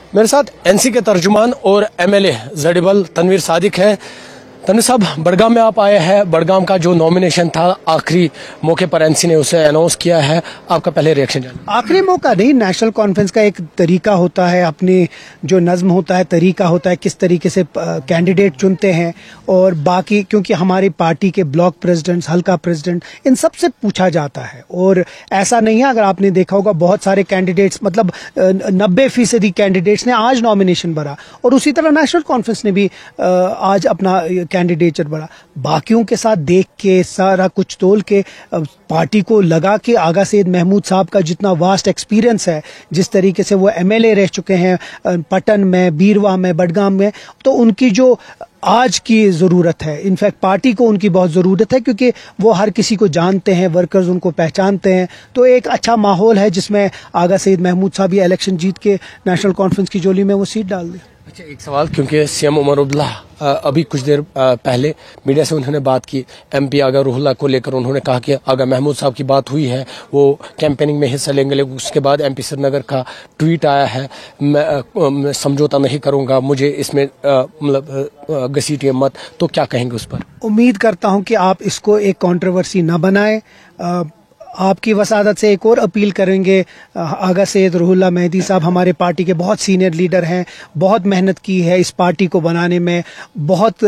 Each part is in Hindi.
मेरे साथ एनसी के तर्जुमान और एमएलए जडीबल तनवीर सादिक है। तनवीर साहब, बड़गाम में आप आए हैं। बड़गाम का जो नॉमिनेशन था आखिरी मौके पर एनसी ने उसे अनाउंस किया है, आपका पहले रिएक्शन जानिए। आखिरी मौका नहीं, नेशनल कॉन्फ्रेंस का एक तरीका होता है, अपनी जो नज़्म होता है, तरीका होता है, किस तरीके से कैंडिडेट चुनते हैं। और बाकी क्योंकि हमारी पार्टी के ब्लॉक प्रेसिडेंट्स, हल्का प्रेसिडेंट, इन सब से पूछा जाता है। और ऐसा नहीं है, अगर आपने देखा होगा बहुत सारे कैंडिडेट्स, मतलब 90% कैंडिडेट्स ने आज नॉमिनेशन भरा और उसी तरह नेशनल कॉन्फ्रेंस ने भी आज अपना कैंडिडेचर बढ़ा। बाकियों के साथ देख के सारा कुछ तोल के पार्टी को लगा कि आगा सैयद महमूद साहब का जितना वास्ट एक्सपीरियंस है, जिस तरीके से वो एमएलए रह चुके हैं पटन में, बीरवा में, बड़गाम में, तो उनकी जो आज की ज़रूरत है, इनफैक्ट पार्टी को उनकी बहुत ज़रूरत है क्योंकि वो हर किसी को जानते हैं, वर्कर्स उनको पहचानते हैं। तो एक अच्छा माहौल है जिसमें आगा सैयद महमूद साहब ये इलेक्शन जीत के नेशनल कॉन्फ्रेंस की झोली में वो सीट डाल दी। अच्छा, एक सवाल, क्योंकि सीएम उमर अब्दुल्ला अभी कुछ देर पहले मीडिया से उन्होंने बात की एमपी आगा रुहुल्ला को लेकर। उन्होंने कहा कि आगा महमूद साहब की बात हुई है, वो कैंपेनिंग में हिस्सा लेंगे, लेकिन उसके बाद एमपी श्रीनगर का ट्वीट आया है, मैं समझौता नहीं करूंगा, मुझे इसमें मतलब घसीटिए मत। तो क्या कहेंगे उस पर? उम्मीद करता हूं कि आप इसको एक कंट्रोवर्सी न बनाएं। आपकी वसादत से एक और अपील करेंगे, आगा सैयद रुहुल्ला मेहदी साहब हमारे पार्टी के बहुत सीनियर लीडर हैं, बहुत मेहनत की है इस पार्टी को बनाने में, बहुत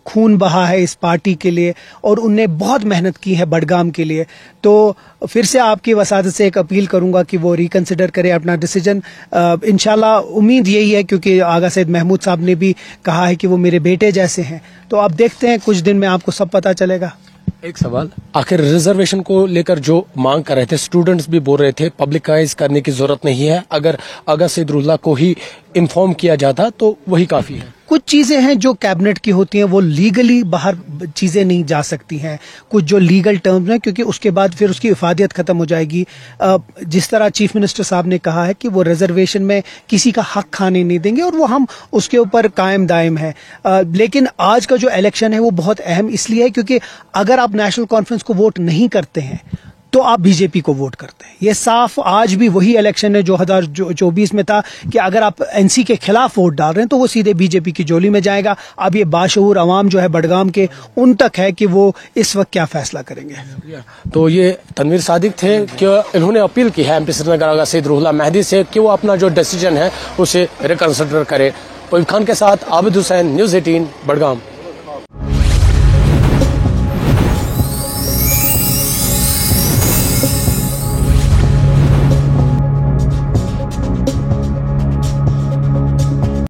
खून बहा है इस पार्टी के लिए और उनने बहुत मेहनत की है बड़गाम के लिए। तो फिर से आपकी वसादत से एक अपील करूंगा कि वो रिकंसिडर करें अपना डिसीजन। इंशाल्लाह उम्मीद यही है, क्योंकि आगा सैयद महमूद साहब ने भी कहा है कि वो मेरे बेटे जैसे हैं। तो आप देखते हैं, कुछ दिन में आपको सब पता चलेगा। एक सवाल, आखिर रिजर्वेशन को लेकर जो मांग कर रहे थे, स्टूडेंट्स भी बोल रहे थे पब्लिकाइज करने की जरूरत नहीं है, अगर आगा सैयद रुहुल्ला को ही इन्फॉर्म किया जाता तो वही काफी है। कुछ चीजें हैं जो कैबिनेट की होती हैं, वो लीगली बाहर चीजें नहीं जा सकती हैं, कुछ जो लीगल टर्म्स हैं, क्योंकि उसके बाद फिर उसकी इफादियत खत्म हो जाएगी। जिस तरह चीफ मिनिस्टर साहब ने कहा है कि वो रिजर्वेशन में किसी का हक खाने नहीं देंगे और वो हम उसके ऊपर कायम दायम है। लेकिन आज का जो इलेक्शन है वो बहुत अहम इसलिए है क्योंकि अगर आप नेशनल कॉन्फ्रेंस को वोट नहीं करते हैं तो आप बीजेपी को वोट करते हैं। ये साफ आज भी वही इलेक्शन है जो 2024 में था कि अगर आप एनसी के खिलाफ वोट डाल रहे हैं तो वो सीधे बीजेपी की झोली में जाएगा। अब ये बाशऊर अवाम जो है बड़गाम के, उन तक है कि वो इस वक्त क्या फैसला करेंगे। तो ये तनवीर सादिक थे कि इन्होंने अपील की है एमपी श्रीनगर आगा सैयद रुहुल्ला मेहदी से कि वो अपना जो डिसीजन है उसे रिकंसिडर करे। पवीर खान के साथ आबिद हुसैन, न्यूज़ 18, बड़गाम।